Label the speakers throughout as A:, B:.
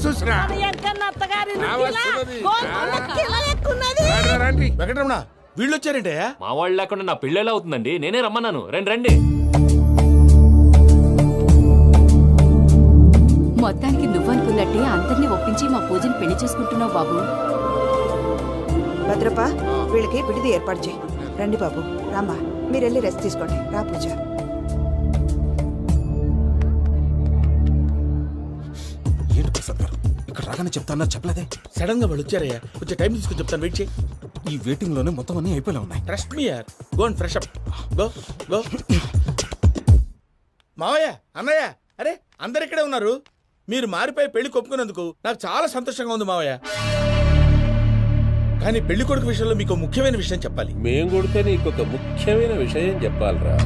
A: చూసినా వెంకటరమణ వీళ్ళు వచ్చారంటే
B: మా వాళ్ళు లేకుండా నా పెళ్ళేలా అవుతుందండి. నేనే రమ్మన్నాను. రండి రండి.
C: మొత్తానికి నువ్వనుకున్నట్టే అందరినీ ఒప్పించి మా పూజని పెళ్లి చేసుకుంటున్నావు బాబు.
D: భద్రప్ప వీళ్ళకి విడిది ఏర్పాటు చేయి. రండి బాబు, రామ్మా, మీరు వెళ్ళి రెస్ట్ తీసుకోండి. రా పూజ.
E: ఏంటి ప్రసాద్ గారు ఇక్కడ రాగానే చెప్తాను చెప్పలేదే?
A: సడన్ గా వాళ్ళు వచ్చారయ్యా, కొంచెం టైం తీసుకుని చెప్తాను. వెయిట్ చేయి.
E: ఈ వెయిటింగ్ లోనే మొత్తం అన్ని అయిపోయినా ఉన్నాయి.
A: ట్రస్ట్ మీ యార్. Go and fresh up. Go go. మావయ్య, అన్నయ్య, అరే అందరు ఇక్కడే ఉన్నారు. మీరు మారిపోయి పెళ్లి కొప్పుకున్నందుకు నాకు చాలా సంతోషంగా ఉంది మావయ్య. కానీ పెళ్లి కొడుకు విషయంలో మీకు ముఖ్యమైన విషయం చెప్పాలి.
F: మేం కొడుకు నీకు ఒక ముఖ్యమైన విషయం చెప్పాలరా.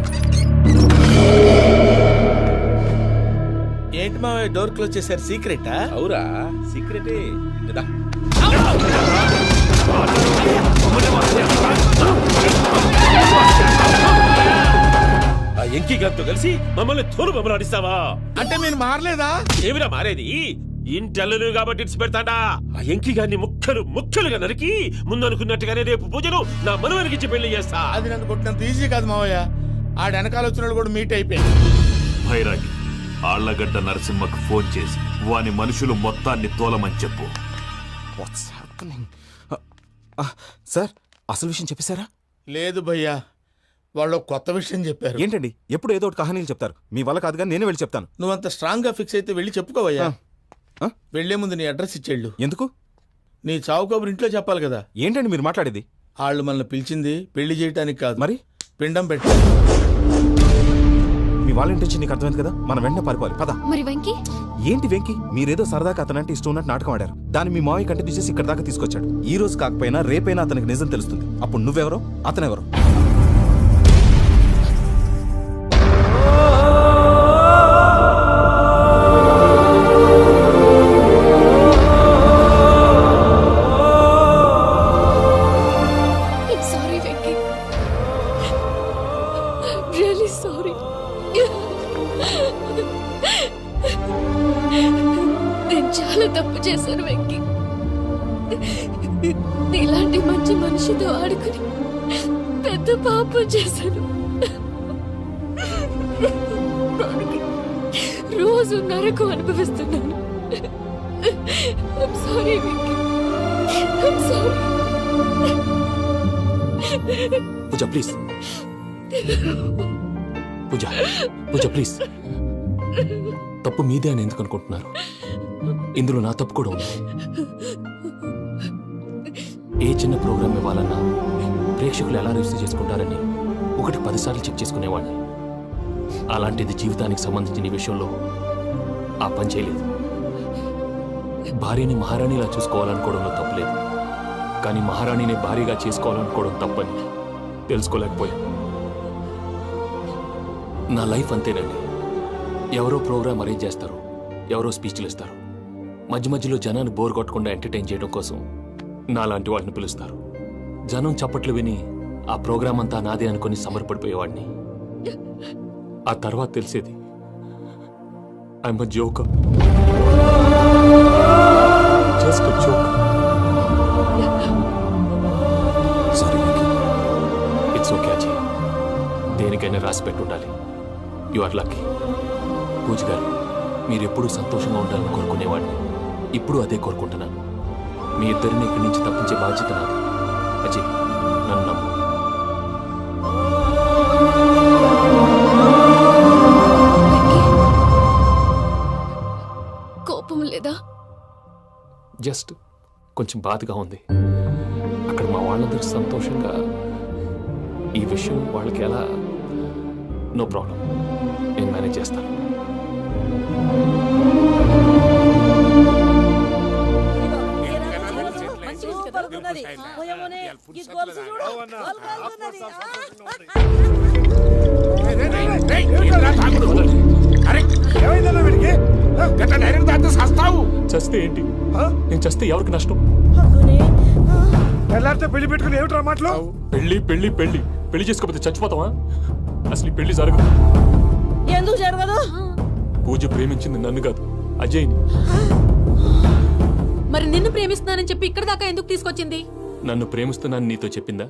A: ఏంటి మావయ్య డోర్ క్లోజ్ చేశారు? సీక్రెటా?
F: అవురా, సీక్రెటే కదా. ఆ ఎంకి గారితో కలిసి మమ్మల్ని తోలు బొమ్మలాడిస్తావా?
A: అంటే మీరు మారలేదా?
F: ఏమిరా మారేది? ఇంటల్లు కాబట్టి ఇడిచి పెడతాడా? ఆ ఎంకి గారిని ముక్కలుగా నరికి ముందనుకున్నట్టుగానే రేపు పూజలు నా మనవనికిచ్చి పెళ్లి చేస్తా.
A: అది నన్ను కొట్టినంత ఈజీ కాదు మావయ్య. ఆడ వెనకాల వచ్చిన కూడా మీట్ అయిపోయింది.
G: భైరాగి ఆళ్లగడ్డ నరసింహకు ఫోన్ చేసి వాని మనుషులు మొత్తాన్ని తోలమని చెప్పు.
E: సార్ అసలు విషయం చెప్పేశారా?
A: లేదు భయ్యా, వాళ్ళు కొత్త విషయం చెప్పారు.
E: ఏంటండి ఎప్పుడు ఏదో ఒకటి కహానీలు చెప్తారు. మీ వల్ల కాదుగా నేనే వెళ్ళి చెప్తాను.
A: నువ్వంత స్ట్రాంగ్ గా ఫిక్స్ అయితే వెళ్ళి చెప్పుకోవయ్యా. వెళ్లే ముందు నీ అడ్రస్ ఇచ్చేళ్ళు.
E: ఎందుకు?
A: నీ చావు కబురు ఇంట్లో చెప్పాలి కదా.
E: ఏంటండి మీరు మాట్లాడేది?
A: వాళ్ళు మనల్ని పిలిచింది పెళ్లి చేయడానికి కాదు,
E: మరి
A: పిండం పెట్టాలి.
E: మీ వాళ్ళ ఇంటి నీకు అర్థమైంది కదా, మనం వెంటనే పారిపోవాలి. పద.
C: మరి వెంకీ?
E: ఏంటి వెంకీ? మీరేదో సరదాగా అతనంటే ఇష్టం ఉన్నట్టు నాటకం ఆడారు. దాన్ని మీ మావయ్య కంటిన్యూ చేసి ఇక్కడ దాకా తీసుకొచ్చాడు. ఈ రోజు కాకపోయినా రేపైనా అతనికి నిజం తెలుస్తుంది. అప్పుడు నువ్వెవరో అతనెవరో.
H: చాలా తప్పు చేశాను వెంకీ. నీలాంటి మంచి మనిషితో ఆడుకుని పెద్ద పాపం చేశాను. రోజు నరకం అనుభవిస్తున్నాను. I'm sorry, Venky. I'm sorry.
B: Pooja please. Pooja please. తప్పు మీదే అని ఎందుకు అనుకుంటున్నారు? ఇందులో నా తప్పు కూడా ఉంది. ఏ చిన్న ప్రోగ్రామ్ ఇవ్వాలన్నా ప్రేక్షకులు ఎలా రిసీవ్ చేసుకుంటారని 1-10 సార్లు చెక్ చేసుకునేవాడిని. అలాంటిది జీవితానికి సంబంధించిన ఈ విషయంలో ఆ పని చేయలేదు. భార్యని మహారాణిలా చూసుకోవాలనుకోవడంలో తప్పులేదు, కానీ మహారాణిని భార్యగా చేసుకోవాలనుకోవడం తప్పని తెలుసుకోలేకపోయాను. నా లైఫ్ అంతేనండి. ఎవరో ప్రోగ్రామ్ అరేంజ్ చేస్తారు, ఎవరో స్పీచ్లు ఇస్తారు. మధ్య మధ్యలో జనాన్ని బోర్ కొట్టకుండా ఎంటర్టైన్ చేయడం కోసం నాలాంటి వాళ్ళని పిలుస్తారు. జనం చప్పట్లు విని ఆ ప్రోగ్రామ్ అంతా నాదే అనుకుని సమర్పడిపోయేవాడిని. ఆ తర్వాత తెలిసేది I'm a joker. Just a joker.
E: Sorry Venky.
B: It's okay Ajay. దేనికైనా రాసి పెట్టి ఉండాలి. You are lucky. పూజ గారు, మీరు ఎప్పుడూ సంతోషంగా ఉండాలని కోరుకునేవాడిని. ఇప్పుడు అదే కోరుకుంటున్నాను. మీ ఇద్దరిని ఇక్కడి నుంచి తప్పించే బాధ్యత నాది. అజయ్, నన్ను నమ్ము.
H: కోపం లేదా?
B: జస్ట్ కొంచెం బాధగా ఉంది. అక్కడ మా వాళ్ళందరూ సంతోషంగా ఈ విషయం వాళ్ళకి ఎలా. నో ప్రాబ్లం, నేను మేనేజ్ చేస్తాను. చస్తే ఏంటి? నేను చస్తే ఎవరికి నష్టం?
A: పెళ్లి పెట్టుకుని ఏమిట్రా మాటలు?
B: పెళ్లి పెళ్లి పెళ్లి పెళ్లి చేసుకోకపోతే చచ్చిపోతావా? అసలు ఈ పెళ్లి జరగదు.
D: ఎందుకు జరగదు?
B: పూజ ప్రేమించింది నన్ను కాదు, అజయ్ని.
H: నిన్ను ప్రేమిస్తున్నానని చెప్పి ఇక్కడ దాకా ఎందుకు తీసుకొచ్చింది?
B: నన్ను ప్రేమిస్తున్నాను నీతో చెప్పిందా?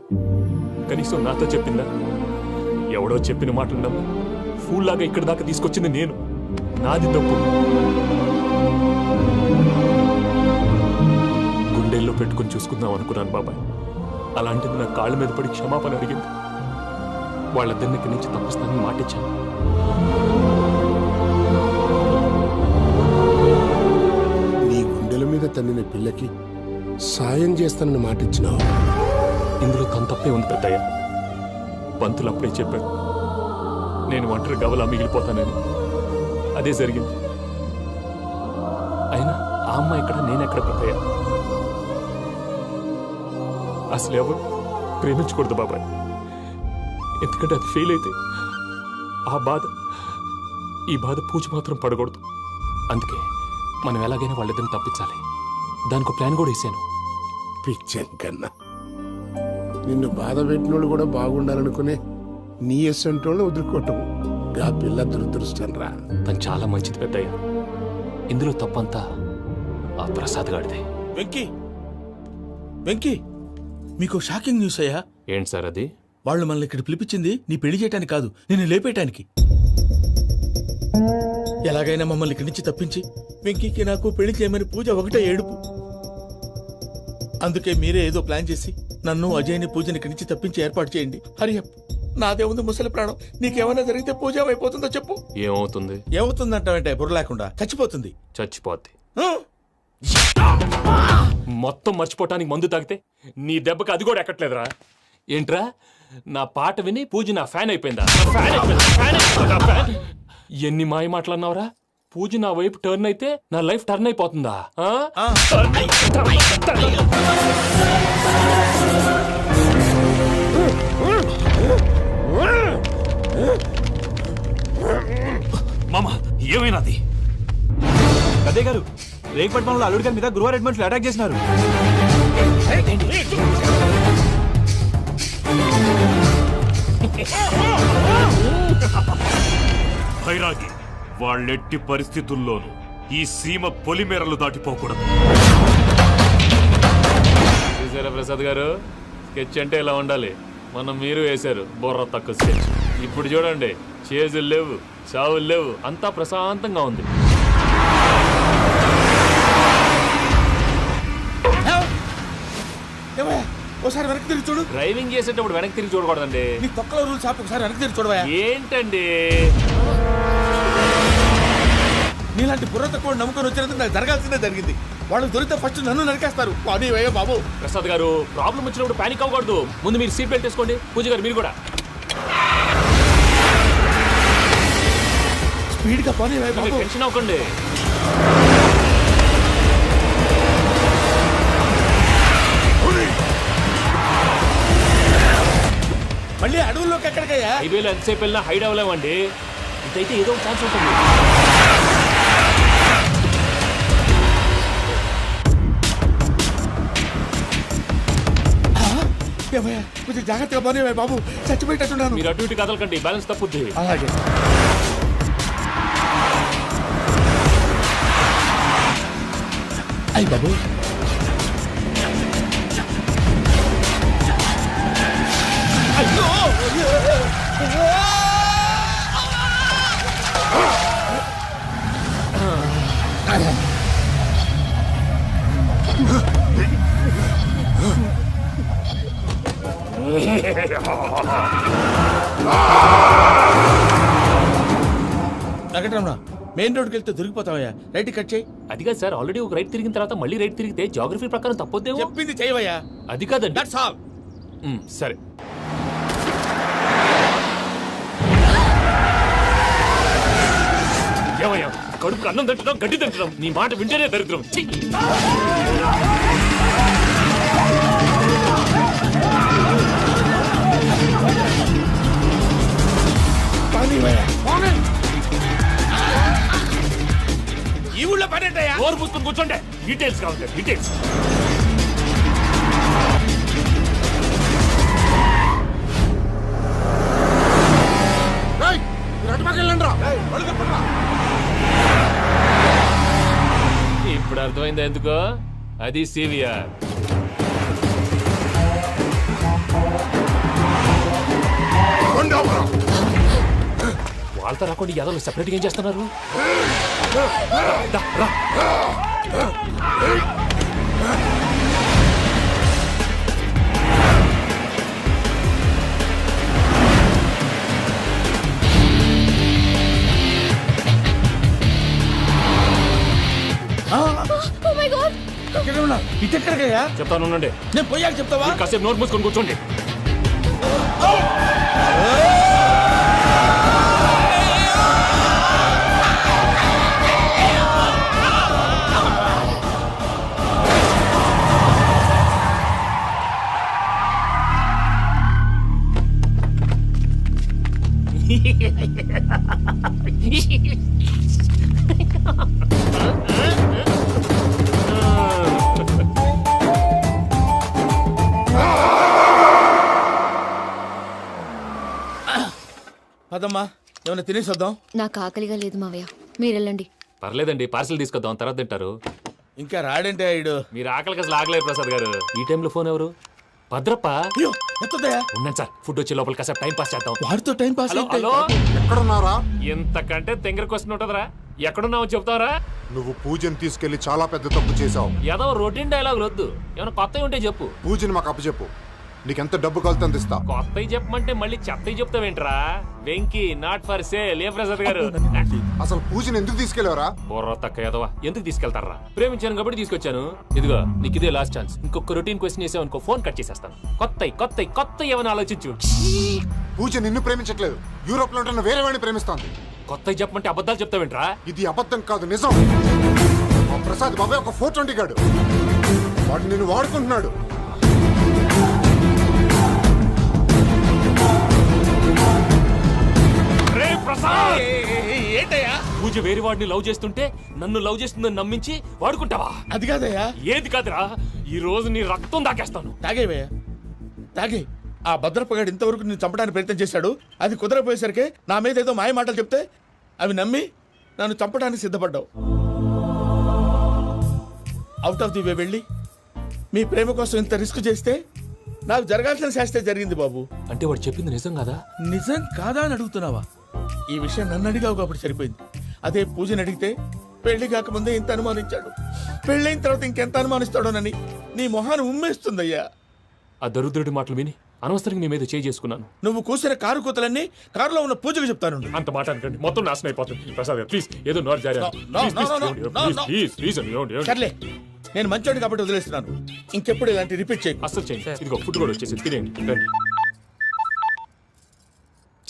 B: కనీసం నాతో చెప్పిందా? ఎవడో చెప్పిన మాటలు నమ్మి ఫూల్ లాగా ఇక్కడ దాకా తీసుకొచ్చింది నేను. నాది తప్పు. గుండెల్లో పెట్టుకుని చూసుకుందాం అనుకున్నాను బాబాయ్. అలాంటిది నా కాళ్ళ మీద పడి క్షమాపణ అడిగింది. వాళ్ళిద్దరిని ఇక్కడి నుంచి తప్పిస్తానని మాటిచ్చాను.
I: నీ గుండెల మీద తన్నిన పిల్లకి సాయం చేస్తానని మాటిచ్చినావు.
B: ఇందులో తన తప్పే ఉంది పెద్దయ్య. పంతులు అప్పుడే చెప్పాడు నేను ఒంటరి గవలా మిగిలిపోతానని. అదే జరిగింది. అయినా ఆ అమ్మాయి ఎక్కడ, నేనెక్కడ పెద్దయ్య? అసలు ఎవరు ప్రేమించకూడదు బాబాయ్. ఎందుకంటే అది ఫెయిల్ అయితే ఈ బాధ పూజ మాత్రం పడకూడదు. అందుకే మనం ఎలాగైనా వాళ్ళిద్దరిని తప్పించాలి. దానికి ప్లాన్ కూడా వేసాను.
I: పిచ్చన్ కన్నా నిన్ను బాధ పెట్టినోళ్ళు కూడా బాగుండాలనుకునే నీ ఎస్సంటోళ్ళని వదులుకోవటం గా పిల్ల దురదృష్టం రా.
B: తను చాలా మంచిది పెద్దయ్య. ఇందులో తప్పంతా ఆ ప్రసాద్ గాడిదే.
A: వెంకీ వెంకీ, మీకు షాకింగ్ న్యూస్ అయ్యా.
B: ఏంటి సార్ అది?
A: వాళ్ళు మనల్ని ఇక్కడ పిలిపించింది నీ పెళ్లి చేయటానికి కాదు, నిన్ను లేపేయటానికి. ఎలాగైనా మమ్మల్ని ఇక్కడి నుంచి తప్పించి వెంకీకి నాకు పెళ్లి చేయమని పూజ ఒకటే ఏడుపు. అందుకే మీరే ఏదో ప్లాన్ చేసి నన్ను అజయ్ని పూజని ఇక్కడి నుంచి తప్పించి ఏర్పాటు చేయండి. హరియప్, నాదే ఉంది ముసలి ప్రాణం. నీకేమైనా జరిగితే పూజ అయిపోతుందో చెప్పు.
B: ఏమవుతుంది?
A: ఏమవుతుందంటావంటే బుర్ర లేకుండా చచ్చిపోతుంది.
B: చచ్చిపోద్ది.
A: ఆ?
B: మొత్తం మర్చిపోవటానికి మందు తాగితే నీ దెబ్బకి అది కూడా ఎక్కట్లేదురా. ఏంట్రా, నా పాట విని పూజ నా ఫ్యాన్ అయిపోయిందా? ఎన్ని మాయ మాటలన్నావురా? పూజ నా వైపు టర్న్ అయితే నా లైఫ్ టర్న్ అయిపోతుందా?
G: మామ ఏమైనాది?
E: అదే గారు, రేగుపట్నంలో అల్లుడి గారి మీద గురువారెడ్డి మనుషులు అటాక్ చేసినారు.
G: భైరాగి, వాళ్ళెట్టి పరిస్థితుల్లోనూ ఈ సీమ పొలిమేరలు దాటిపోకూడదు.
B: చూసారా ప్రసాద్ గారు, స్కెచ్ అంటే ఇలా ఉండాలి. మనం మీరు వేశారు బుర్ర తక్కువ స్కెచ్. ఇప్పుడు చూడండి, చేజులు లేవు, చావులు లేవు, అంతా ప్రశాంతంగా ఉంది.
A: ఒకసారి వెనక్కి తిరిగి చూడు.
B: డ్రైవింగ్ చేసేటప్పుడు వెనక్కి తిరిగి చూడకూడదండి.
A: నీ తొక్కలో రూల్స్ ఆపు. ఒకసారి వెనక్కి తిరిగి చూడవా.
B: ఏంటండి
A: నీలాంటి బుర్ర తక్కువ నమ్ముకొని వచ్చినందుకు నాకు జరగాల్సిందే జరిగింది. వాళ్ళు దొరికితే ఫస్ట్ నన్ను నరికేస్తారు. అది వయ్యో బాబు.
B: ప్రసాద్ గారు, ప్రాబ్లం వచ్చినప్పుడు పానిక్ అవ్వకూడదు. ముందు మీరు సీట్ బెల్ట్ వేసుకోండి. పూజ గారు మీరు కూడా
A: స్పీడ్ గా పని బాబు.
B: టెన్షన్ అవ్వకండి.
A: మళ్ళీ అడవుల్లోకి ఎక్కడికయ్యా?
B: హైవేలో ఎంతసేపు వెళ్ళినా హైడ్ అవ్వలేమండి. ఇదైతే ఏదో ఒక ఛాన్స్ ఉంటుంది.
A: ఏమయ్యా, కొంచెం జాగ్రత్తగా పని బాబు. చచ్చిపోయేటట్టున్నాను.
B: మీరు అటు ఇటు కదలకండి, బ్యాలెన్స్ తప్పుద్ది.
A: అలాగే. అయ్యి బాబు, వెంకటరమణ, మెయిన్ రోడ్కి వెళ్తే దొరికిపోతావయ్యా. రైట్ కట్ చేయి.
B: అది కాదు సార్, ఆల్రెడీ ఒక రైట్ తిరిగిన తర్వాత మళ్ళీ రైట్ తిరిగితే జాగ్రఫీ ప్రకారం తప్పొద్దేమో.
A: చెప్పింది చేయవయ్యా.
B: అది కాదండి.
A: That's all.
B: సరే. ఏమయ్యా, కడుపుకు అన్నం తింటున్నాం, గడ్డి తింటున్నాం. నీ మాట వింటేనే దరిద్రం.
A: ఈ ఊళ్ళో పడేటయ్యా.
B: ఓరు పుస్తకం కూర్చోండి. డీటెయిల్స్ కావాలి, డీటెయిల్స్. ఇప్పుడు అర్థమైందా ఎందుకో? అది సివిఆర్. వాళ్ళతో రాకుండా యాదవ్ సెపరేట్గా ఏం చేస్తున్నారు? దా, రా.
A: ఎక్కడ ఉన్నా? ఇటెక్కడికయ్యా?
B: చెప్తాను ఉండండి.
A: నేను పోయాక చెప్తావా?
B: మీరు కాసేపు నోట్ మూసుకొని కూర్చోండి.
A: పదమ్మా, ఏమైనా తినేసి వద్దాం.
J: నాకు ఆకలిగా లేదు మావయ్య, మీరు వెళ్ళండి.
B: పర్లేదండి, పార్సిల్ తీసుకొద్దాం, తర్వాత తింటారు.
A: ఇంకా రాడంటే ఇడు.
B: మీరు ఆకలికి అసలు ఆగలేదు ప్రసాద్ గారు. ఈ టైంలో ఫోన్ ఎవరు? భద్రప్ప.
A: అయ్యో ఎత్తదయ్యా.
B: ఉన్నాను సార్, ఫుడ్ వచ్చే లోపల కాసేపు టైం పాస్ చేద్దాం.
A: వాడితో టైం పాస్.
B: హలో హలో,
K: ఎక్కడున్నారా?
B: ఎంతకంటే తెంగర క్వశ్చన్ ఉంటుందిరా. ఎక్కడున్నావు చెప్తావరా?
K: నువ్వు పూజని తీసుకెళ్లి చాలా పెద్ద తప్పు చేశావు.
B: ఏదో రొటీన్ డైలాగ్ వద్దు, ఏమైనా కొత్తవి ఉంటే చెప్పు.
K: పూజని మాకు అప్పచెప్పు, నీకెంత డబ్బు కలితే అందిస్తా.
B: కొత్తవి చెప్పమంటే మళ్ళీ చెత్తవి చెప్తావేంట్రా? Venky not for sale. ఏ ప్రసాద్ గారు,
K: అసలు పూజని ఎందుకు తీసుకెళ్లేవరా?
B: బొర్ర తక్క ఏదవా, ఎందుకు తీసుకెళ్తారా? ప్రేమించాను కాబట్టి తీసుకొచ్చాను. ఇదిగో నీకు ఇదే లాస్ట్ ఛాన్స్. ఇంకొక రొటీన్ క్వశ్చన్ చేసావు అనుకో, ఫోన్ కట్ చేసేస్తాను. కొత్త ఏమైనా ఆలోచించు.
K: పూజ నిన్ను ప్రేమించట్లేదు, యూరోప్ లో ఉంటున్న వేరే వాడిని ప్రేమిస్తాంది.
B: కొత్తవి చెప్పమంటే అబద్ధాలు చెప్తావేంట్రా?
K: ఇది అబద్ధం కాదు, నిజం. మా ప్రసాద్ బాబాయ్ ఒక 420 గాడు, వాడు నిన్ను వాడుకుంటున్నాడు.
A: ఏంటయ్యా?
B: పూజ వేరే వాడిని లవ్ చేస్తుంటే నన్ను లవ్ చేస్తుందని నమ్మించి వాడుకుంటావా?
A: అది కాదయ్యా.
B: ఏది కాదురా, ఈ రోజు నీ రక్తం దాకేస్తాను.
A: తాగేవయ్యా, తాగే. ఆ భద్రపగాడు ఇంతవరకు నేను చంపడానికి ప్రయత్నం చేశాడు. అది కుదరపోయేసరికి నా మీద ఏదో మాయ మాటలు చెప్తే అవి నమ్మి నన్ను చంపడానికి సిద్ధపడ్డావు. అవుట్ ఆఫ్ ది వే వెళ్ళి మీ ప్రేమ కోసం ఇంత రిస్క్ చేస్తే నాకు జరగాల్సిన శాస్త్రే జరిగింది బాబు.
B: అంటే వాడు చెప్పింది నిజం కాదా?
A: నిజం కాదా అని అడుగుతున్నావా? ఈ విషయం నన్ను అడిగావు కాబట్టి సరిపోయింది. అదే పూజని అడిగితే పెళ్లి కాకముందే ఇంత అనుమానించాడు, పెళ్ళైన తర్వాత ఇంకెంత అనుమానిస్తాడోనని నీ మొహాన్ని ఉమ్మేస్తుందయ్యా.
B: ఆ దరిద్రుడి మాటలు విని అనవసరంగా నీ మీద చేయి చేసుకున్నాను.
A: నువ్వు కూసిన కారు కూతలన్నీ కారులో ఉన్న పూజకు చెప్తాను.
B: అంత మాట అనకండి, మొత్తం నాశనం అయిపోతుంది. ప్రసాద్ గారు ప్లీజ్, ఏదో నోట్ జారీ.
A: సర్లే, నేను మంచోడు కాబట్టి వదిలేస్తున్నాను. ఇంకెప్పుడు ఇలాంటి రిపీట్ చేయకు.
B: అస్సలు చేయండి. ఇదిగో ఫుడ్ కూడా వచ్చేసి తినేయండి. రండి.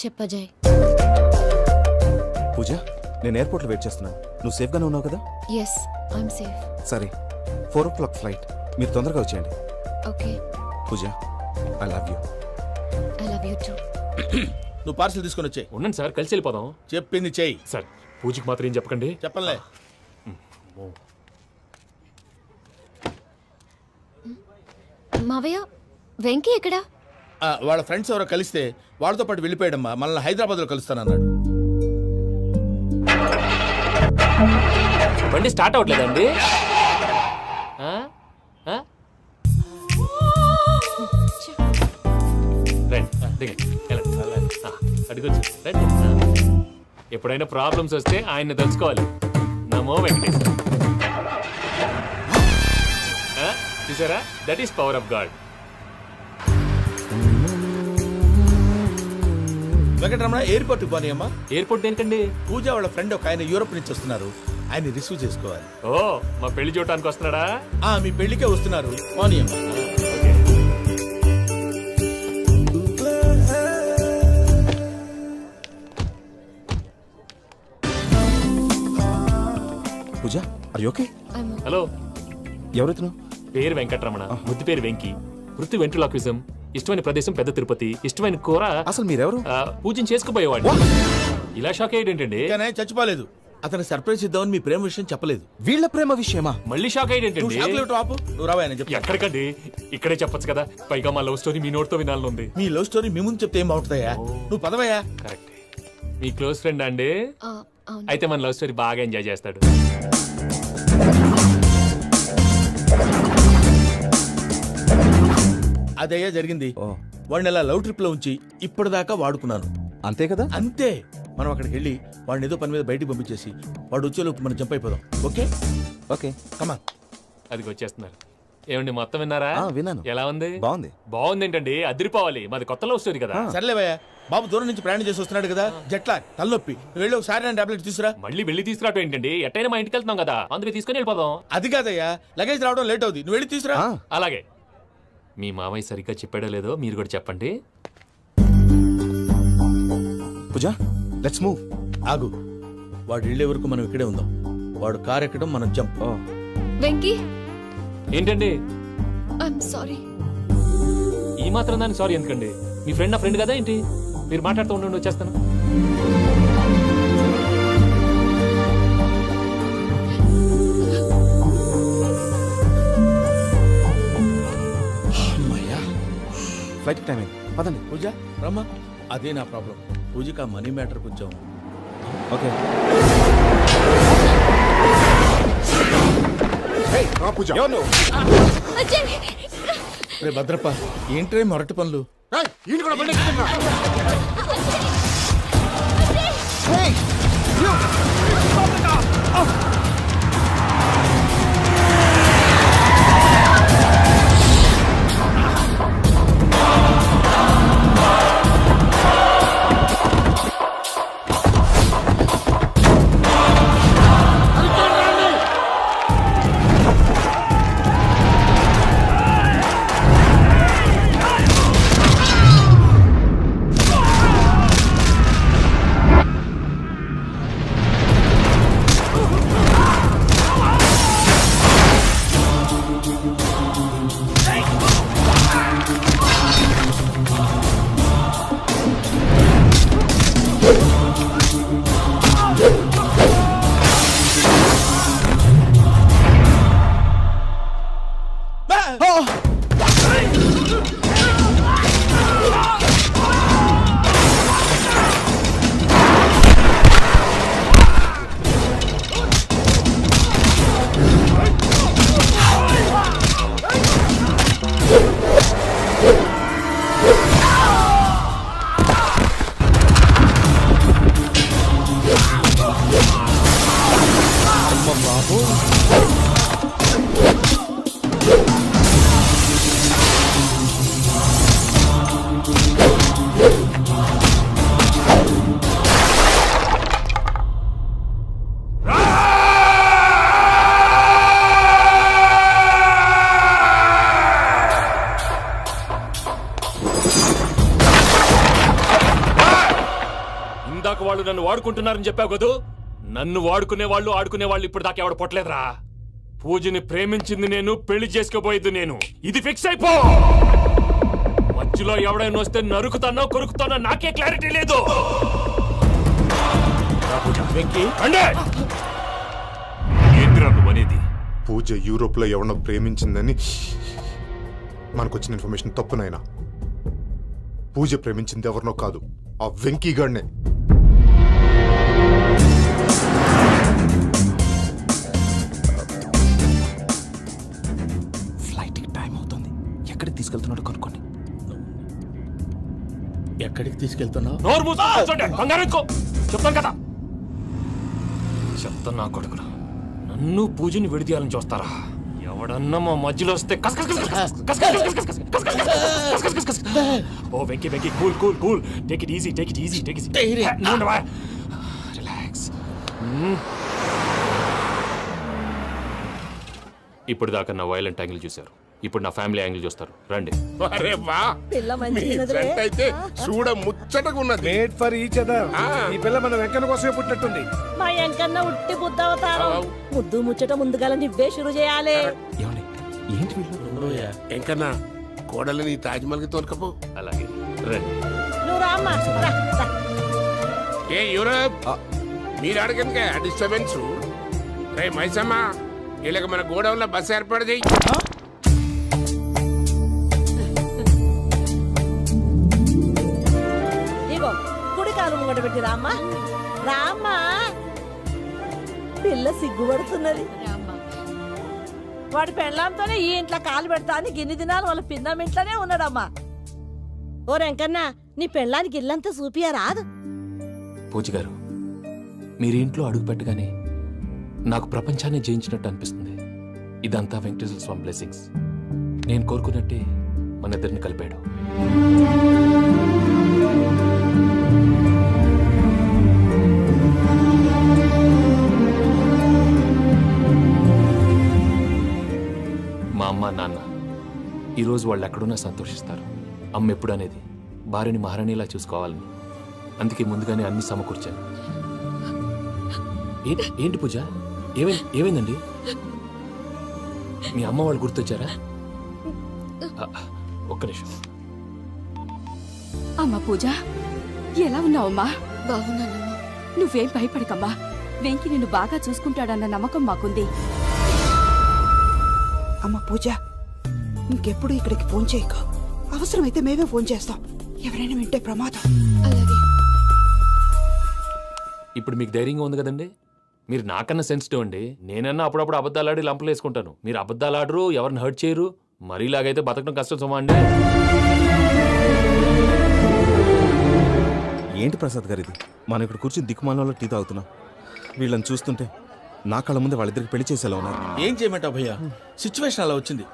J: చెప్పజాయ్.
E: పూజ, నేను ఎయిర్పోర్ట్లో వెయిట్ చేస్తున్నాను. నువ్వు సేఫ్గానే ఉన్నావు కదా?
J: Yes, I'm safe.
E: సరే, 4 o'clock ఫ్లైట్. మీరు తొందరగా వచ్చేయండి.
J: Okay.
E: Pooja, I love you.
J: I love you too.
A: నువ్వు పార్సల్ తీసుకొని వచ్చే.
B: ఉండండి సార్, కలిసి వెళ్ళిపోదాం.
A: చెప్పింది చెయ్యి.
B: సార్, పూజకి మాత్రం ఏం చెప్పకండి.
A: చెప్పలే.
J: మావయ్య, వెంకీ ఎక్కడా?
A: వాళ్ళ ఫ్రెండ్స్ ఎవరో కలిస్తే వాళ్ళతో పాటు వెళ్ళిపోయాడమ్మా. మనల్ని హైదరాబాద్లో కలుస్తానన్నాడు.
B: బండి స్టార్ట్ అవ్వట్లేదండి. అడుగొచ్చు. రండి. ఎప్పుడైనా ప్రాబ్లమ్స్ వస్తే ఆయన్ని తెలుసుకోవాలి. నమో వెంకటేశ్వర. చూసారా, that is power of God.
A: Venkataramana, airport పోనీ అమ్మా.
B: ఎయిర్పోర్ట్ దేనికండి?
A: పూజ వాళ్ళ ఫ్రెండ్ ఒక ఆయన యూరోప్ నుంచి వస్తున్నారు, ఆయన రిసీవ్ చేసుకోవాలి.
B: ఓ, మా పెళ్లి చూడటానికి వస్తున్నాడా?
A: మీ పెళ్లికే వస్తున్నారు. పోనీ అమ్మా.
E: పూజ, ఆర్ యు ఓకే?
B: హలో,
E: ఎవరైతున్నావు?
B: పేరు వెంకటరమణ, ముద్దు పేరు వెంకీ, వృత్తి వెంట్రులాక్విజం, ఇష్టమైన ప్రదేశం పెద్ద తిరుపతి, ఇష్టమైన కూర.
E: అసలు మీరెవరు?
B: పూజను చేసుకుపోయేవాడు. ఇలా షాక్ అయ్యేటండి.
A: చచ్చిపోలేదు. అతను సర్ప్రైజ్ ఇద్దామని మీ ప్రేమ విషయం చెప్పలేదు.
E: వీళ్ళ ప్రేమ విషయమా?
B: మళ్ళీ షాక్ అయ్యేటండి.
A: నువ్వు రావాయని చెప్పి.
B: ఎక్కడికండి, ఇక్కడే చెప్పొచ్చు కదా. పైగా మా లవ్ స్టోరీ మీ నోటితో వినాలనుంది.
A: మీ లవ్ స్టోరీ మీ ముందు చెప్తే ఏం బాగుంటుందయ్యా? నువ్వు పదవయ్యా.
B: కరెక్ట్. మీ క్లోజ్ ఫ్రెండ్ అండి? అయితే మన లవ్ స్టోరీ బాగా ఎంజాయ్ చేస్తాడు.
A: అదయ్యా జరిగింది. వాడిని అలా లవ్ ట్రిప్ లో ఉంచి ఇప్పటిదాకా వాడుకున్నాను.
E: అంతే కదా?
A: అంతే. మనం అక్కడికి వెళ్ళి వాడిని ఏదో పని మీద బయటికి పంపించేసి వాడు వచ్చేలోపు మనం జంప్ అయిపోదాం. Okay
E: okay
A: come on.
B: అది వచ్చేస్తున్నారు. ఏమండి మొత్తం విన్నారా?
E: విన్నాను.
B: ఎలా ఉంది?
E: బాగుంది.
B: బాగుంది ఏంటండి, అదిరిపోవాలి. మాది కొత్త లవ్ స్టోరీ కదా.
A: సర్లేవయ్యా, బాబు దూరం నుంచి ప్రయాణం చేసి వస్తున్నాడు కదా, జట్లా తలనొప్పి. వెళ్ళి ఒకసారి నేను టాబ్లెట్ తీసుకురా.
B: మళ్ళీ వెళ్ళి తీసుకురావటం ఏంటండి? ఎట్టైనా మా ఇంటికి వెళ్తున్నాం కదా, అందుకే తీసుకుని వెళ్ళిపోదాం.
A: అది కాదయ్యా, లగేజ్ రావడం లేట్ అవుతుంది, నువ్వు వెళ్ళి తీసుకురా.
B: అలాగే. మీ మామయ్య సరిగ్గా చెప్పాడో లేదో మీరు కూడా చెప్పండి.
E: పూజ, లెట్స్ మూవ్.
A: ఆగు, వాడు వెళ్ళే వరకు మనం ఇక్కడే ఉందాం. వాడు కార్ ఎక్కడం, మనం జంప్.
J: వెంకీ,
B: ఏంటండి?
J: I'm sorry.
B: ఈ మాత్రం దానికి సారీ ఎందుకండి? మీ ఫ్రెండ్ నా ఫ్రెండ్ కదా ఏంటి? మీరు మాట్లాడుతూ ఉండండి, వచ్చేస్తాను.
E: ఫ్లైట్ టైం అయింది, పదండి.
A: పూజ రమ్మా. అదే నా ప్రాబ్లం. పూజకి ఆ మనీ మ్యాటర్ కొంచెం.
E: ఓకే. రే
A: భద్రప్ప, ఏంట్రే మొరటి పనులు?
B: వాళ్ళు నన్ను వాడుకుంటున్నారని చెప్పావు కదూ. నన్ను వాడుకునే వాళ్ళు ఆడుకునే వాళ్ళు ఇప్పుడు దాకా ఎవడ పొట్టలేదురా. పూజని ప్రేమించింది నేను, పెళ్లి చేసుకోబోయేది నేను. ఇది ఫిక్స్ అయిపో. మధ్యలో ఎవడైనా వస్తే నరుకుతానో కొరుకుతానో నాకే క్లారిటీ లేదు.
K: పూజ యూరోప్ లో ఎవరినో ప్రేమించిందని మనకొచ్చిన ఇన్ఫర్మేషన్ తప్పునైనా. పూజ ప్రేమించింది ఎవరినో కాదు, ఆ వెంకీ గాడినే.
E: ఫ్లైట్ టైం అవుతుంది, ఎక్కడికి తీసుకెళ్తున్నాడు కనుక్కోండి.
A: ఎక్కడికి తీసుకెళ్తున్నావు?
B: చెప్తాను కదా. చెప్తాను నా కొడుకురా, నన్ను పూజని విడిదీయాలని చూస్తారా? ఎవడన్నా మా మధ్యలో వస్తే ఓ Venky Venky, cool cool cool, take it easy, take it easy, take it easy, relax. ఇప్పుడు దాకా నా వైలెంట్ యాంగిల్ చూశారు, ఇప్పుడు నా ఫ్యామిలీ యాంగిల్ చూస్తారు. రండి.
I: అరే వా, మీ ఫ్రెండ్ అయితే చూడ ముచ్చటగా ఉన్నది.
L: Made for each other. ఈ పిల్ల మన వెంకన్న కోసమే పుట్టినట్టుంది.
M: మా వెంకన్న ఉట్టి బుద్ధవతారం. ముద్దు ముచ్చట ముందుగాల నువ్వే షురు చేయాలి.
E: ఏంటి వీళ్ళు?
I: వెంకన్న, కోడలని తాజ్మహల్ కి తోలుకపో.
B: అలాగే రండి.
M: నువ్వు రామ్మా.
I: ఏ యూరప్, మీరు అడగనుక డిస్టర్బెన్స్. రే మైసమ్మ, ఇలాగ మన గోడౌన్లో బస్సు ఏర్పాటు చేయి.
M: ఇగో కుడి కాలు ముంగట పెట్టి రామ్మా. రామ్మా, పిల్ల సిగ్గుపడుతున్నది. వాడి పెళ్ళాంతోనే ఈ ఇంట్లో కాలు పెడతా అని గిన్ని దినాలు వాళ్ళ పిన్నం ఇంట్లోనే ఉన్నాడమ్మా. ఓ వెంకన్న, నీ పెళ్ళానికి ఇల్లంతా చూపియా రాదు?
B: పూజ గారు, మీరు ఇంట్లో అడుగు పెట్టగానే నాకు ప్రపంచాన్ని జయించినట్టు అనిపిస్తుంది. ఇదంతా వెంకటేశ్వర స్వామి బ్లెస్సింగ్స్. నేను కోరుకున్నట్టే మన ఇద్దరిని కలిపాడు. మా అమ్మ నాన్న ఈరోజు వాళ్ళు ఎక్కడున్నా సంతోషిస్తారు. అమ్మ ఎప్పుడు అనేది భార్యని మహారాణిలా చూసుకోవాలని, అందుకే ముందుగానే అన్ని సమకూర్చాను. ఏంటి పూజ, ఏమైందండి? మీ అమ్మ వాళ్ళు గుర్తొచ్చారా? ఒక్క నిమిషం.
C: అమ్మా పూజ, ఎలా ఉన్నావమ్మా?
J: బాగున్నానమ్మా.
C: నువ్వేం భయపడకమ్మా. వెంకి నిన్ను బాగా చూసుకుంటాడన్న నమ్మకం మాకుంది.
D: అమ్మ పూజ, ఇంకెప్పుడు ఇక్కడికి ఫోన్ చేయకు. అవసరమైతే మేమే ఫోన్ చేస్తాం. ఎవరైనా వింటే ప్రమాదం.
J: అలాగే.
B: ఇప్పుడు మీకు ధైర్యంగా ఉంది కదండి. మీరు నాకన్నా సెన్సిటివ్ అండి. నేనన్నా అప్పుడప్పుడు అబద్ధాలాడి లంపలు వేసుకుంటాను. మీరు అబద్ధాలాడరు, ఎవరిని హర్ట్ చేయరు. మరీలాగైతే బతకడం కష్టం సుమా అండి.
E: ఏంటి ప్రసాద్ గారు ఇది? మనం ఇక్కడ కూర్చుని దిక్కుమాలలో టీ తాగుతున్నాం. వీళ్ళని చూస్తుంటే నా కళ్ళ ముందే వాళ్ళిద్దరికి పెళ్లి చేసేలా ఉన్నారు.
A: ఏం చేయమంటావు భయ్యా, సిచ్యువేషన్ అలా వచ్చింది.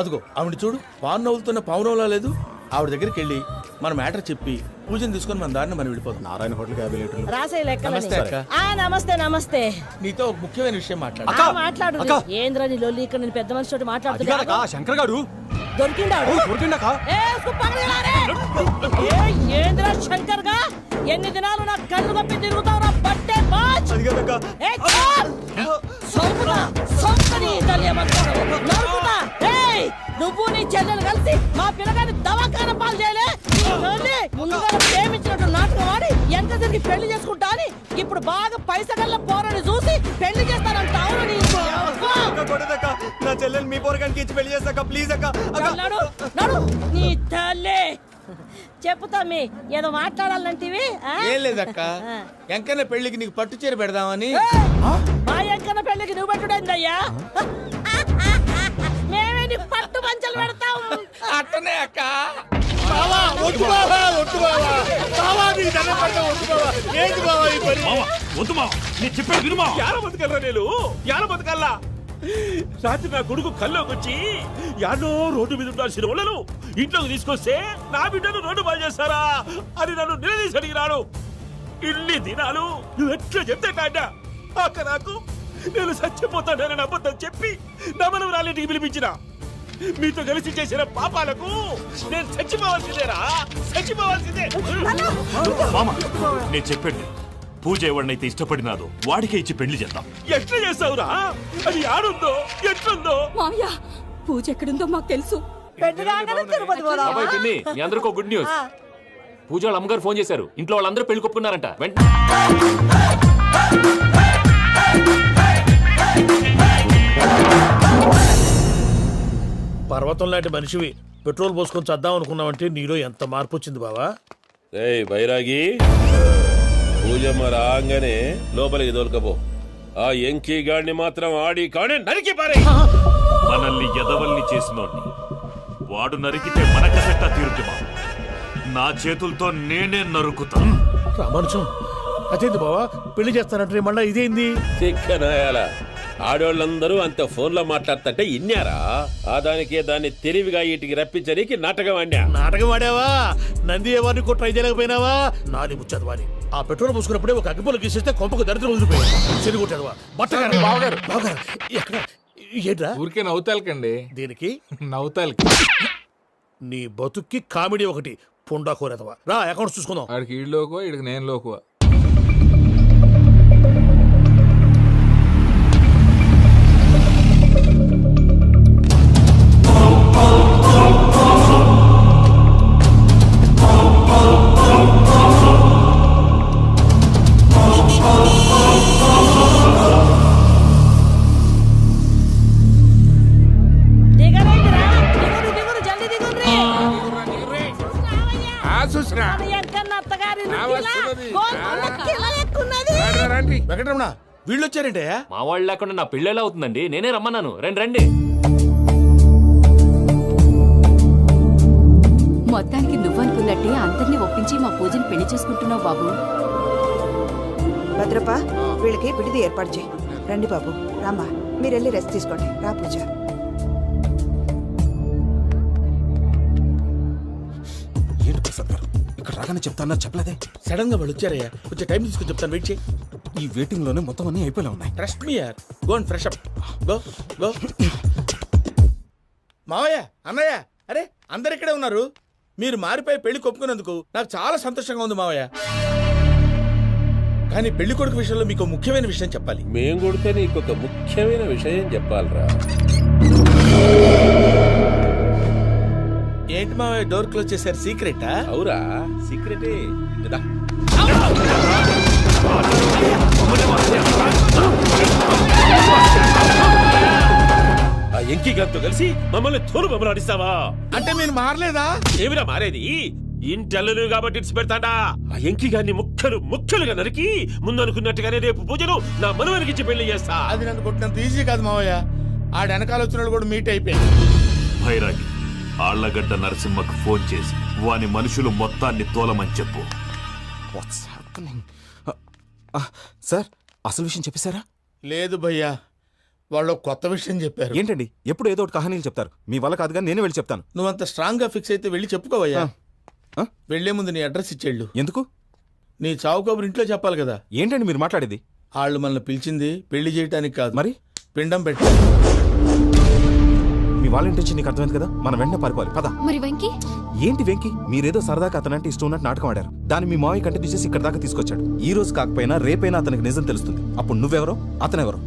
A: అదిగో ఆవిడ చూడు, పాను నవ్వులుతున్న పావునవ్వులా లేదు. ఆవిడ దగ్గరికి వెళ్ళి మన మ్యాటర్ చెప్పి పూజను తీసుకొని మన దారిని మనం వెళ్ళిపోతాం.
K: నారాయణ హోటల్ 50 లీటర్లు.
M: రాసే లెక్క.
A: నమస్తే అక్క.
M: నమస్తే నమస్తే.
A: నీతో ఒక ముఖ్యమైన విషయం మాట్లాడు.
M: మాట్లాడు. ఏంద్రా నీ లొల్లి? ఇక్కడ నేను పెద్ద మనిషి తోటి మాట్లాడుతున్నా.
L: శంకర్ గారు
M: దొరికిందాడు. ఏంద్రా శంకర్ గా? ఎన్ని దినాలు నా కళ్ళు కప్పి తిరుగుతావు నా బట్టే బాచ్. నువ్వు నీ చెల్లెలు కలిసి మా పిల్లగాని దవాఖాన పాలు చేయలే. ముందుగా ప్రేమించినట్టు నాటకం ఆడి ఎంత తిరిగి పెళ్లి చేసుకుంటా అని ఇప్పుడు బాగా పైసగల్ల పోరని చూసి పెళ్లి చేస్తానంటావు.
E: నా చెల్లెలు మీ పోరగానికి ఇచ్చి పెళ్లి చేస్తాక ప్లీజ్ అక్క.
M: నీ తల్లి చెప్పుతా. మీ ఏదో మాట్లాడాలంటివి?
A: ఏం లేదక్క, ఎంకన్న పెళ్లికి నీకు పట్టు చీర పెడదామని.
M: మా ఎంకన్న పెళ్లికి నువ్వు పెట్టుడైందయ్యా? మేమే నీ పట్టు పంచలు పెడతాం.
A: అట్టనే అక్క.
F: బతకల్లా రాత్రి నా కొడుకు కల్లోకి వచ్చి యాడో రోడ్డు మీద ఉండాల్సిన వాళ్ళను ఇంట్లోకి తీసుకొస్తే నా బిడ్డను రోడ్డు బాగా చేస్తారా అని నన్ను నిలదీసి అడిగినాడు. ఇన్ని దినాలు నువ్వు ఎట్లా చెప్తే కాడ అక్క నాకు నేను చచ్చిపోతానని అబద్ధం చెప్పి నా మనవరాలింటికి పిలిపించిన. మీతో కలిసి చేసిన పాపాలకు నేను చచ్చిపోవాల్సిందేరా, చచ్చిపోవాల్సిందే.
G: నేను చెప్పండి, పూజ ఎవరినైతే ఇష్టపడినాదో వాడికే ఇచ్చి పెళ్లి చేద్దాం.
F: ఎట్లా చేస్తావురా? అది ఆడుందో ఎట్లుందో.
C: మామయ్య, పూజ ఎక్కడుందో మాకు తెలుసు.
B: అబ్బాయి పిన్ని, మీ అందరికీ గుడ్ న్యూస్. పూజ వాళ్ళ అమ్మగారు ఫోన్ చేశారు. ఇంట్లో వాళ్ళందరూ పెళ్లి కొప్పుకున్నారంట.
F: పర్వతం లాంటి మనిషివి పెట్రోల్ పోసుకొని చద్దాం అనుకున్నావంటే నీలో ఎంత మార్పు వచ్చింది బావా.
N: ఏయ్ బైరాగి, పూజమ్మ రాగానే లోపలికి దొరకపో. ఆ ఎంకీ గాడిని మాత్రం ఆడి కానీ నరికి పారే.
G: మనల్ని ఎదవల్ని చేసినోడ్ని వాడు నరికితే మన కసెట్టా తీరుతుమా? నా చేతులతో నేనే నరుకుతా.
F: రామానుజం, అదేంది బావా పెళ్లి చేస్తానంటే మళ్ళా ఇదేంది?
N: చిక్కనాయాల ఆడోళ్ళందరూ అంత ఫోన్ లో మాట్లాడుతుంటే ఇన్నారా? ఆ దానికే దాన్ని తెలివిగా వీటికి రప్పించడానికి నాటకం ఆడా.
F: నాటకం ఆడావా? నంది ఎవరిని కూడా ట్రై చేయలేకపోయినావా? నాది ముచ్చదు వాని. ఆ పెట్రోల్ పోసుకున్నప్పుడే ఒక అగ్గిపొలు గీసేస్తే కొంపకు దరిద్రం వదిలిపోయాయి. చెరుగుంటదవా బట్టగారు. బావగారు బావగారు ఎక్కడ ఏంట్రా?
L: ఊరికే నవ్వుతాలకండి.
F: దీనికి
L: నవ్వుతాలకి
F: నీ బతుక్కి కామెడీ ఒకటి. పుండా కోరేదవా రా, అకౌంట్స్ చూసుకుందాం.
L: ఆడికి ఈడు లోకువా, ఈడికి నేను లోకువా.
A: వెంకటరమణ, వీళ్ళు వచ్చారంటే
B: మా వాళ్ళు లేకుండా నా పెళ్ళేలా అవుతుందండి. నేనే రమ్మన్నాను. రండి రండి.
C: మొత్తానికి నువ్వనుకున్నట్టే అందరినీ ఒప్పించి మా పూజని పెళ్లి చేసుకుంటున్నావు బాబు.
D: భద్రప్ప వీళ్ళకి విడిది ఏర్పాటు చేయి. రండి బాబు, రామ్మా మీరు వెళ్ళి రెస్ట్ తీసుకోండి. రా పూజ.
E: ఏంటి ప్రసాద్ గారు ఇక్కడ రాగానే చెప్తానా చెప్పలేదే?
A: సడన్ గా వాళ్ళు వచ్చారయ్యా, కొంచెం టైం తీసుకొని చెప్తాను, వెయిట్ చేయి.
E: ఈ వెయిటింగ్ లోనే మొత్తం అన్ని అయిపోయినా ఉన్నాయి.
A: ట్రస్ట్ మీ యార్, go and fresh up. Go go. మావయ్య, అన్నయ్య, అరే అందరు ఇక్కడే ఉన్నారు. మీరు మారిపోయి పెళ్లి కొప్పుకున్నందుకు నాకు చాలా సంతోషంగా ఉంది మావయ్య. కానీ పెళ్లి కొడుకు విషయంలో మీకు ముఖ్యమైన విషయం చెప్పాలి.
N: మేం కొడితే నీకొక ముఖ్యమైన విషయం చెప్పాలరా.
A: ఏంటి మావయ్య డోర్ క్లోజ్ చేశారు? సీక్రెటా?
N: అవురా, సీక్రెటే. ఆ ఎంకి గారితో కలిసి మమ్మల్ని తోలు బొమ్మలాడిస్తావా?
A: అంటే మీరు మారలేదా?
N: ఏమిరా మారేది? ఇంటల్లు కాబట్టి ఇడిచి పెడతాడా? ఆ ఎంకి గారిని ముక్కలుగా నరికి ముందు అనుకున్నట్టుగానే రేపు పూజను నా మనవనికిచ్చి పెళ్లి చేస్తా.
A: అది నన్ను కొట్టినంత ఈజీ కాదు మావయ్య. ఆడ వెనకాల వచ్చిన కూడా మీట్ అయిపోయాయి.
G: భైరాగి ఆళ్లగడ్డ నరసింహకు ఫోన్ చేసి వాని మనుషులు మొత్తాన్ని తోలమని చెప్పు.
E: సార్ అసలు విషయం చెప్పేశారా?
A: లేదు భయ్యా, వాళ్ళు కొత్త విషయం చెప్పారు.
E: ఏంటండి ఎప్పుడు ఏదో ఒకటి కహానీలు చెప్తారు. మీ వల్ల కాదుగా, నేనే వెళ్ళి చెప్తాను.
A: నువ్వంత స్ట్రాంగ్ గా ఫిక్స్ అయితే వెళ్ళి చెప్పుకోవయ్యా. వెళ్లే ముందు నీ అడ్రస్ ఇచ్చేళ్ళు.
E: ఎందుకు?
A: నీ చావు కబురు ఇంట్లో చెప్పాలి కదా.
E: ఏంటండి మీరు మాట్లాడేది?
A: వాళ్ళు మనల్ని పిలిచింది పెళ్లి చేయటానికి కాదు,
E: మరి
A: పిండం పెట్టి.
E: మీ వాళ్ళ ఇంటి నీకు అర్థమైంది కదా, మనం వెంటనే పారిపోవాలి. పద.
J: మరి వెంకీ?
E: ఏంటి వెంకీ? మీరేదో సరదాగా అతనంటే ఇష్టం ఉన్నట్టు నాటకం ఆడారు. దాన్ని మీ మావయ్య కంటిన్యూ చేసి ఇక్కడ దాకా తీసుకొచ్చాడు. ఈ రోజు కాకపోయినా రేపైనా అతనికి నిజం తెలుస్తుంది. అప్పుడు నువ్వెవరో అతనెవరో.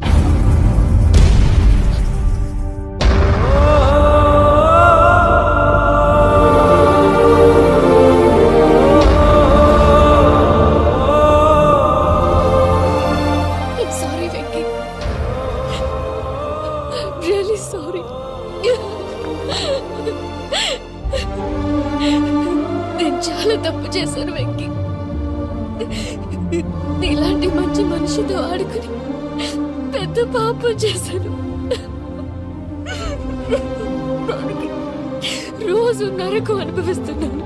J: నేను చాలా తప్పు చేశాను వెంకీ. నీలాంటి మంచి మనిషితో ఆడుకుని పెద్ద పాపం చేశాను. రోజు నరకం అనుభవిస్తున్నాను.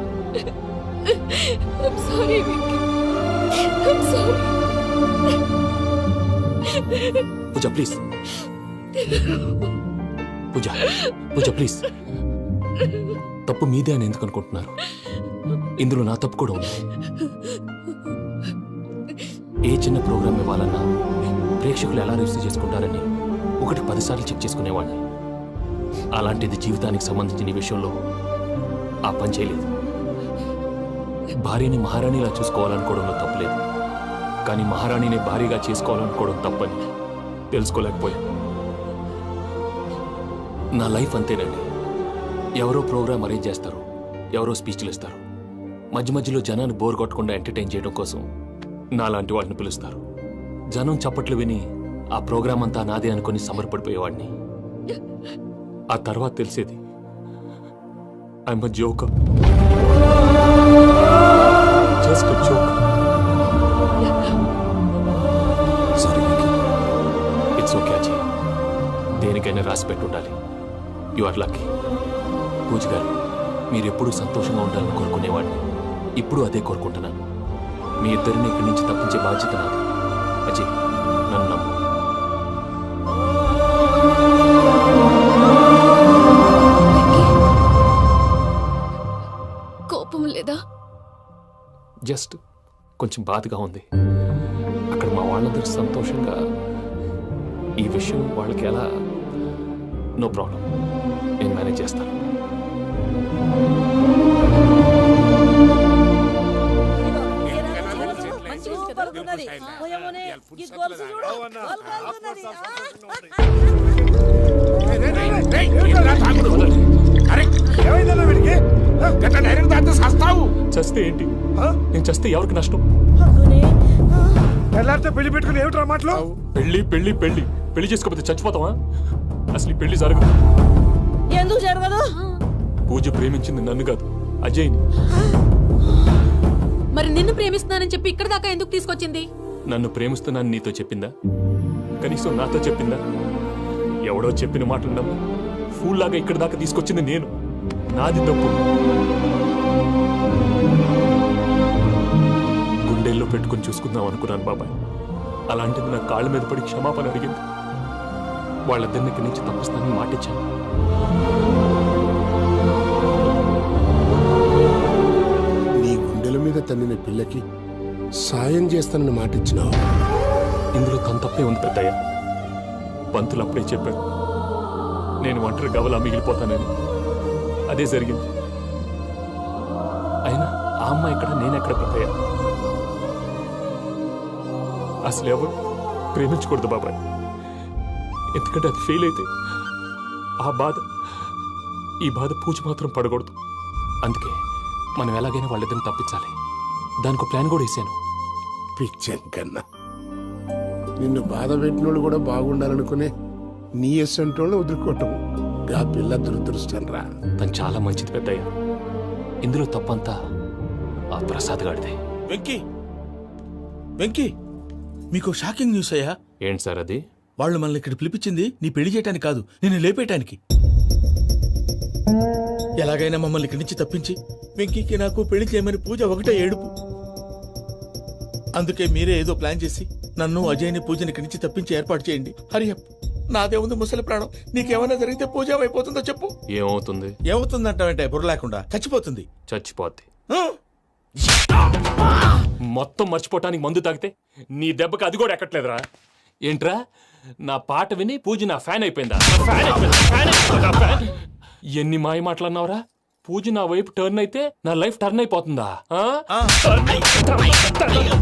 J: I'm sorry, Venky. I'm sorry.
B: Pooja please. Pooja please. తప్పు మీదే అని ఎందుకు అనుకుంటున్నారు? ఇందులో నా తప్పు కూడా ఉంది. ఏ చిన్న ప్రోగ్రామ్ ఇవ్వాలన్నా ప్రేక్షకులు ఎలా రిసీవ్ చేసుకుంటారని 1-10 సార్లు చెక్ చేసుకునేవాడిని. అలాంటిది జీవితానికి సంబంధించిన విషయంలో ఆ పని చేయలేదు. భార్యని మహారాణిలా చూసుకోవాలనుకోవడంలో తప్పులేదు, కానీ మహారాణిని భార్యగా చేసుకోవాలనుకోవడం తప్పని తెలుసుకోలేకపోయాను. నా లైఫ్ అంతేనండి. ఎవరో ప్రోగ్రామ్ అరేంజ్ చేస్తారు, ఎవరో స్పీచ్లు ఇస్తారు. మధ్యలో జనాన్ని బోర్ కొట్టకుండా ఎంటర్టైన్ చేయడం కోసం నాలాంటి వాళ్ళని పిలుస్తారు. జనం చప్పట్లు విని ఆ ప్రోగ్రామ్ అంతా నాదే అనుకుని సమర్పడిపోయేవాడిని. ఆ తర్వాత తెలిసేది I'm a joker. Just a joker. Sorry, it's okay Ajay. దేనికైనా రాసి పెట్టుండాలి. You are lucky. పూజ గారు, మీరు ఎప్పుడూ సంతోషంగా ఉండాలని కోరుకునేవాడిని. ఇప్పుడు అదే కోరుకుంటున్నాను. మీ ఇద్దరిని ఇక్కడి నుంచి తప్పించే బాధ్యత నాది. అజయ్, నన్ను నమ్ము.
J: కోపం లేదా?
B: జస్ట్ కొంచెం బాధగా ఉంది. అక్కడ మా వాళ్ళందరూ సంతోషంగా ఈ విషయం వాళ్ళకి ఎలా. నో ప్రాబ్లం, నేను మేనేజ్ చేస్తాను. చస్తే ఏంటి? నేను చస్తే ఎవరికి నష్టం?
L: పెళ్లి పెట్టుకుని ఏమిట్రా మాటలు?
B: పెళ్లి పెళ్లి పెళ్లి పెళ్లి చేసుకోకపోతే చచ్చిపోతావా? అసలు ఈ పెళ్లి జరగదు.
M: ఎందుకు జరగదు?
B: పూజ ప్రేమించింది నన్ను కాదు, అజయ్ని.
H: మరి నిన్ను ప్రేమిస్తున్నానని చెప్పి ఇక్కడ దాకా ఎందుకు తీసుకొచ్చింది?
B: నన్ను ప్రేమిస్తున్నాను నీతో చెప్పిందా? కనీసం నాతో చెప్పిందా? ఎవడో చెప్పిన మాటలు నమ్మి ఫూల్ లాగా ఇక్కడ దాకా తీసుకొచ్చింది నేను. నాది తప్పు. గుండెల్లో పెట్టుకుని చూసుకుందాం అనుకున్నాను బాబాయ్. అలాంటిది నా కాళ్ళ మీద పడి క్షమాపణ అడిగింది. వాళ్ళిద్దరిని ఇక్కడి నుంచి తప్పిస్తానని మాటిచ్చాను.
I: నీ గుండెల మీద తన్నిన పిల్లకి సాయం చేస్తానని మాటిచ్చినావు.
B: ఇందులో తన తప్పే ఉంది పెద్దయ్య. పంతులు అప్పుడే చెప్పారు నేను ఒంటరి గవలా మిగిలిపోతానని. అదే జరిగింది. అయినా ఆ అమ్మాయి ఎక్కడ, నేనెక్కడ పెద్దయ్య? అసలు ఎవరు ప్రేమించకూడదు బాబాయ్. ఎందుకంటే అది ఫెయిల్ అయితే ఈ బాధ పూజ మాత్రం పడకూడదు. అందుకే మనం ఎలాగైనా వాళ్ళిద్దరిని తప్పించాలి. దానికి ప్లాన్ కూడా వేసాను.
I: పిచ్చంకన్నా, నిన్ను బాధ పెట్టినోళ్ళు కూడా బాగుండాలనుకునే నీ ఎస్సంటోళ్ళని వదులుకోవటం ఆ పిల్ల దురదృష్టం రా.
B: తను చాలా మంచిది పెద్దయ్య. ఇందులో తప్పంతా ఆ ప్రసాద్ గాడిదే.
A: వెంకీ, మీకు షాకింగ్ న్యూస్ అయ్యా.
B: ఏంటి సార్ అది?
A: వాళ్ళు మనల్ని ఇక్కడ పిలిపించింది నీ పెళ్లి చేయటానికి కాదు, నిన్ను లేపేయటానికి. ఎలాగైనా మమ్మల్ని ఇక్కడి నుంచి తప్పించి వెంకీకి నాకు పెళ్లి చేయమని పూజ ఒకటే ఏడుపు. అందుకే మీరే ఏదో ప్లాన్ చేసి నన్ను అజయ్ని పూజని ఇక్కడి నుంచి తప్పించి ఏర్పాటు చేయండి. హరియప్, నాదే ఉంది ముసలి ప్రాణం. నీకేమైనా జరిగితే పూజ అయిపోతుందో చెప్పు.
B: ఏమవుతుంది?
A: ఏమవుతుందంటావంటే బుర్ర లేకుండా చచ్చిపోతుంది.
B: చచ్చిపోద్ది. మొత్తం మర్చిపోవటానికి మందు తాగితే నీ దెబ్బకి అది కూడా ఎక్కట్లేదురా. ఏంట్రా, నా పాట విని పూజ నా ఫ్యాన్ అయిపోయిందా? ఎన్ని మాయ మాటలన్నావురా? పూజ నా వైపు టర్న్ అయితే నా లైఫ్ టర్న్ అయిపోతుందా?